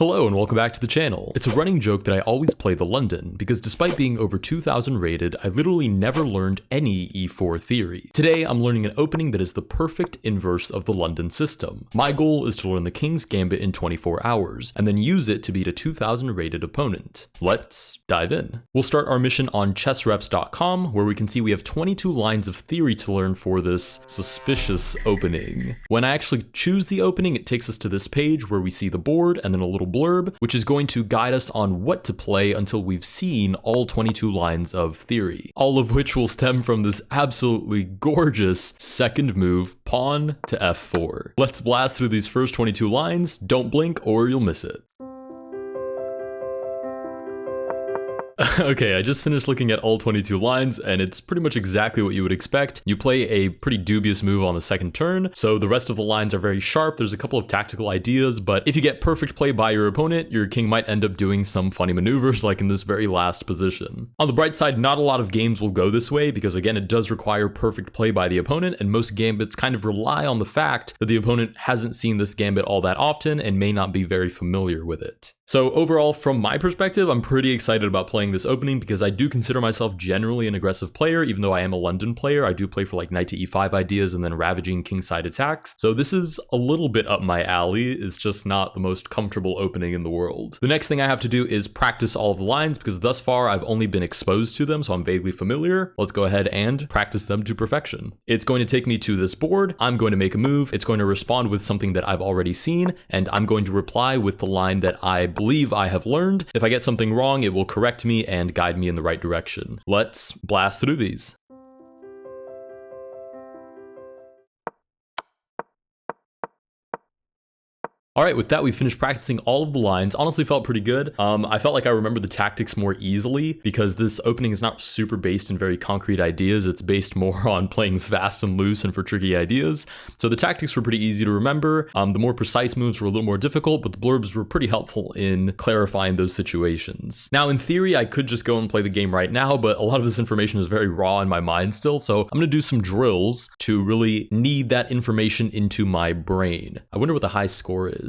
Hello and welcome back to the channel. It's a running joke that I always play the London, because despite being over 2,000 rated, I literally never learned any E4 theory. Today, I'm learning an opening that is the perfect inverse of the London system. My goal is to learn the King's Gambit in 24 hours, and then use it to beat a 2,000 rated opponent. Let's dive in. We'll start our mission on chessreps.com, where we can see we have 22 lines of theory to learn for this suspicious opening. When I actually choose the opening, it takes us to this page where we see the board and then a little blurb, which is going to guide us on what to play until we've seen all 22 lines of theory, all of which will stem from this absolutely gorgeous second move, pawn to f4. Let's blast through these first 22 lines. Don't blink or you'll miss it. Okay, I just finished looking at all 22 lines, and it's pretty much exactly what you would expect. You play a pretty dubious move on the second turn, so the rest of the lines are very sharp. There's a couple of tactical ideas, but if you get perfect play by your opponent, your king might end up doing some funny maneuvers like in this very last position. On the bright side, not a lot of games will go this way, because again, it does require perfect play by the opponent, and most gambits kind of rely on the fact that the opponent hasn't seen this gambit all that often and may not be very familiar with it. So overall, from my perspective, I'm pretty excited about playing this opening because I do consider myself generally an aggressive player. Even though I am a London player, I do play for like knight to e5 ideas and then ravaging kingside attacks. So this is a little bit up my alley. It's just not the most comfortable opening in the world. The next thing I have to do is practice all of the lines because thus far I've only been exposed to them, so I'm vaguely familiar. Let's go ahead and practice them to perfection. It's going to take me to this board. I'm going to make a move. It's going to respond with something that I've already seen, and I'm going to reply with the line that I believe I have learned. If I get something wrong, it will correct me and guide me in the right direction. Let's blast through these. All right, with that, we finished practicing all of the lines. Honestly, felt pretty good. I felt like I remember the tactics more easily because this opening is not super based in very concrete ideas. It's based more on playing fast and loose and for tricky ideas. So the tactics were pretty easy to remember. The more precise moves were a little more difficult, but the blurbs were pretty helpful in clarifying those situations. Now, in theory, I could just go and play the game right now, but a lot of this information is very raw in my mind still. So I'm going to do some drills to really knead that information into my brain. I wonder what the high score is.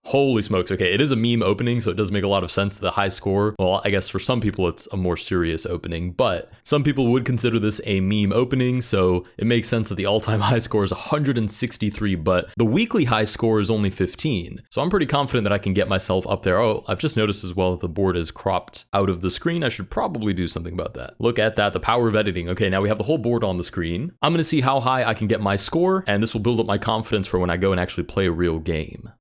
Holy smokes. Okay, it is a meme opening, so it does make a lot of sense. The high score, well, I guess for some people it's a more serious opening, but some people would consider this a meme opening, so it makes sense that the all-time high score is 163, but the weekly high score is only 15. So I'm pretty confident that I can get myself up there. Oh, I've just noticed as well that the board is cropped out of the screen. I should probably do something about that. Look at that, the power of editing. Okay, now we have the whole board on the screen. I'm gonna see how high I can get my score, and this will build up my confidence for when I go and actually play a real game.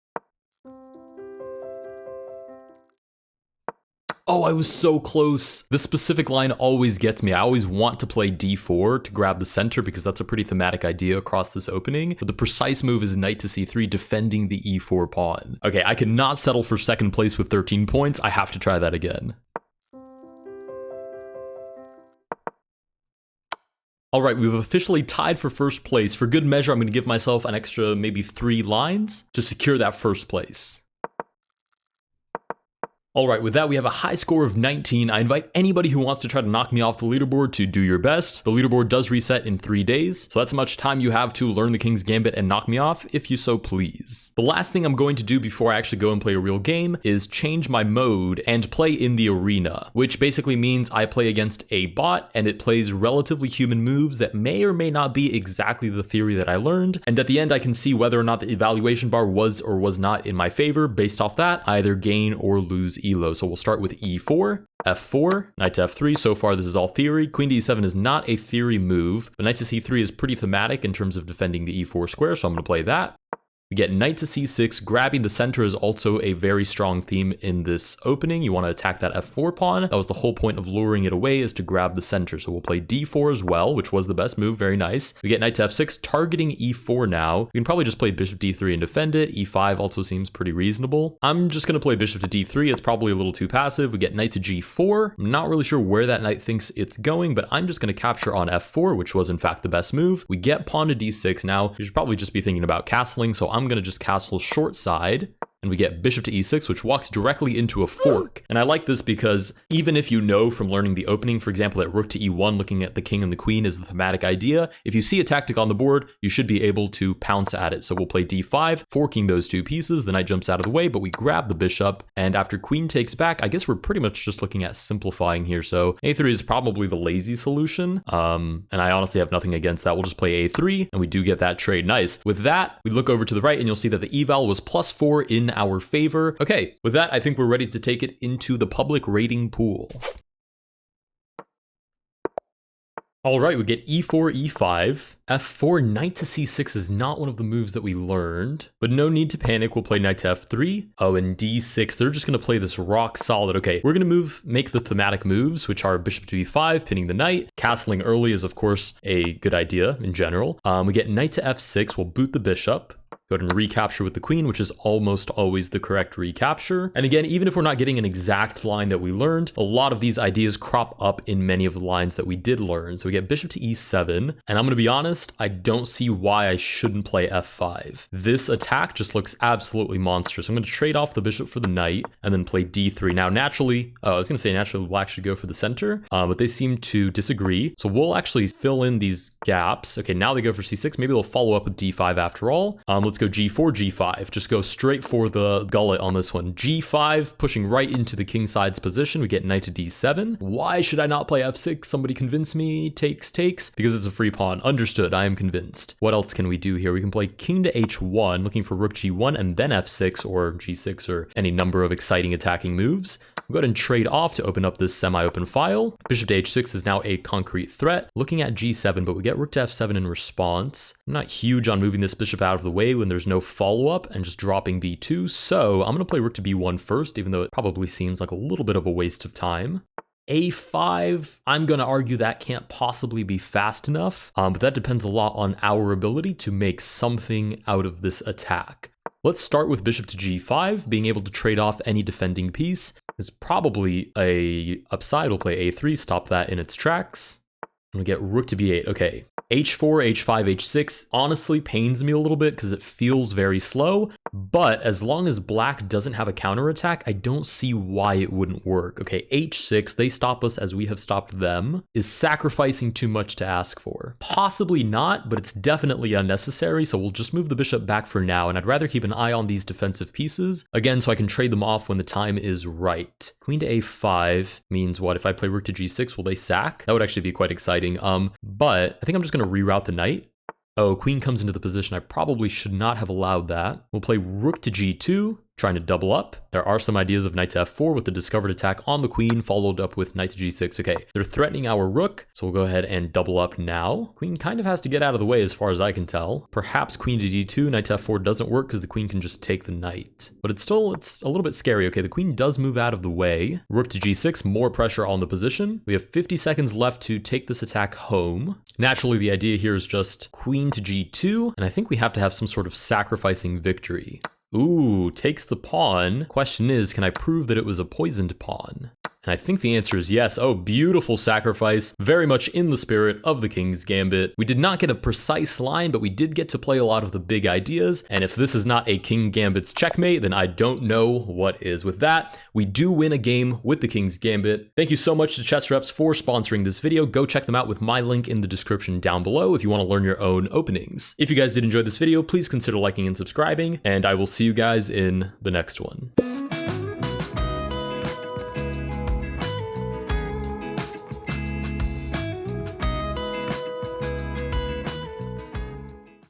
Oh, I was so close. This specific line always gets me. I always want to play d4 to grab the center because that's a pretty thematic idea across this opening. But the precise move is knight to c3, defending the e4 pawn. Okay, I cannot settle for second place with 13 points. I have to try that again. All right, we've officially tied for first place. For good measure, I'm going to give myself an extra maybe 3 lines to secure that first place. All right, with that, we have a high score of 19. I invite anybody who wants to try to knock me off the leaderboard to do your best. The leaderboard does reset in 3 days, so that's how much time you have to learn the King's Gambit and knock me off, if you so please. The last thing I'm going to do before I actually go and play a real game is change my mode and play in the arena, which basically means I play against a bot and it plays relatively human moves that may or may not be exactly the theory that I learned, and at the end I can see whether or not the evaluation bar was or was not in my favor. Based off that, I either gain or lose elo. So we'll start with e4, f4, knight to f3. So far this is all theory. Queen to e7 is not a theory move, but knight to c3 is pretty thematic in terms of defending the e4 square, so I'm going to play that. We get knight to c6. Grabbing the center is also a very strong theme in this opening. You want to attack that f4 pawn. That was the whole point of luring it away, is to grab the center. So we'll play d4 as well, which was the best move. Very nice. We get knight to f6, targeting e4 now. We can probably just play bishop d3 and defend it. e5 also seems pretty reasonable. I'm just going to play bishop to d3. It's probably a little too passive. We get knight to g4. I'm not really sure where that knight thinks it's going, but I'm just going to capture on f4, which was in fact the best move. We get pawn to d6. Now, you should probably just be thinking about castling, so I'm going to just castle short side. and we get bishop to e6, which walks directly into a fork. And I like this because even if you know from learning the opening, for example, that rook to e1, looking at the king and the queen is the thematic idea, if you see a tactic on the board, you should be able to pounce at it. So we'll play d5, forking those two pieces, the knight jumps out of the way, but we grab the bishop, and after queen takes back, I guess we're pretty much just looking at simplifying here. So a3 is probably the lazy solution, and I honestly have nothing against that. We'll just play a3, and we do get that trade. Nice. With that, we look over to the right, and you'll see that the eval was +4 in our favor. Okay, with that, I think we're ready to take it into the public rating pool. All right, we get e4, e5, f4, knight to c6 is not one of the moves that we learned, but no need to panic. We'll play knight to f3. Oh, and d6, they're just gonna play this rock solid. Okay, we're gonna make the thematic moves, which are bishop to e5, pinning the knight. Castling early is of course a good idea in general. We get knight to f6, we'll boot the bishop. Go ahead and recapture with the queen, which is almost always the correct recapture. And again, even if we're not getting an exact line that we learned, a lot of these ideas crop up in many of the lines that we did learn. So we get bishop to e7, and I'm gonna be honest, I don't see why I shouldn't play f5. This attack just looks absolutely monstrous. I'm gonna trade off the bishop for the knight and then play d3. Now, naturally, black should go for the center, but they seem to disagree. So we'll actually fill in these gaps. Okay, now they go for c6. Maybe they'll follow up with d5 after all. Let's go g4, g5. Just go straight for the gullet on this one. g5, pushing right into the king side's position. We get knight to d7. Why should I not play f6? Somebody convince me. Takes. Because it's a free pawn. Understood. I am convinced. What else can we do here? We can play king to h1, looking for rook g1, and then f6 or g6 or any number of exciting attacking moves. We'll go ahead and trade off to open up this semi-open file. Bishop to h6 is now a concrete threat. Looking at g7, but we get rook to f7 in response. I'm not huge on moving this bishop out of the way when there's no follow-up and just dropping b2, so I'm going to play rook to b1 first, even though it probably seems like a little bit of a waste of time. a5, I'm going to argue that can't possibly be fast enough, but that depends a lot on our ability to make something out of this attack. Let's start with bishop to g5. Being able to trade off any defending piece is probably a upside. We'll play a3, stop that in its tracks. And we get rook to b8. Okay, h4, h5, h6 honestly pains me a little bit because it feels very slow, but as long as black doesn't have a counterattack, I don't see why it wouldn't work. Okay, h6, they stop us as we have stopped them. Is sacrificing too much to ask for? Possibly not, but it's definitely unnecessary, so we'll just move the bishop back for now, and I'd rather keep an eye on these defensive pieces, again, so I can trade them off when the time is right. Queen to a5 means what? If I play rook to g6, will they sack? That would actually be quite exciting, but I think I'm just gonna reroute the knight. Oh, queen comes into the position. I probably should not have allowed that. We'll play rook to g2, trying to double up. There are some ideas of knight to f4 with the discovered attack on the queen, followed up with knight to g6. Okay, they're threatening our rook, so we'll go ahead and double up now. Queen kind of has to get out of the way as far as I can tell. Perhaps queen to d2, knight to f4 doesn't work because the queen can just take the knight. But it's a little bit scary. Okay, the queen does move out of the way. Rook to g6, more pressure on the position. We have 50 seconds left to take this attack home. Naturally, the idea here is just queen to g2, and I think we have to have some sort of sacrificing victory. Ooh, takes the pawn. Question is, can I prove that it was a poisoned pawn? And I think the answer is yes. Oh, beautiful sacrifice. Very much in the spirit of the King's Gambit. We did not get a precise line, but we did get to play a lot of the big ideas. And if this is not a King Gambit's checkmate, then I don't know what is. With that, we do win a game with the King's Gambit. Thank you so much to Chess Reps for sponsoring this video. Go check them out with my link in the description down below if you want to learn your own openings. If you guys did enjoy this video, please consider liking and subscribing, and I will see you guys in the next one.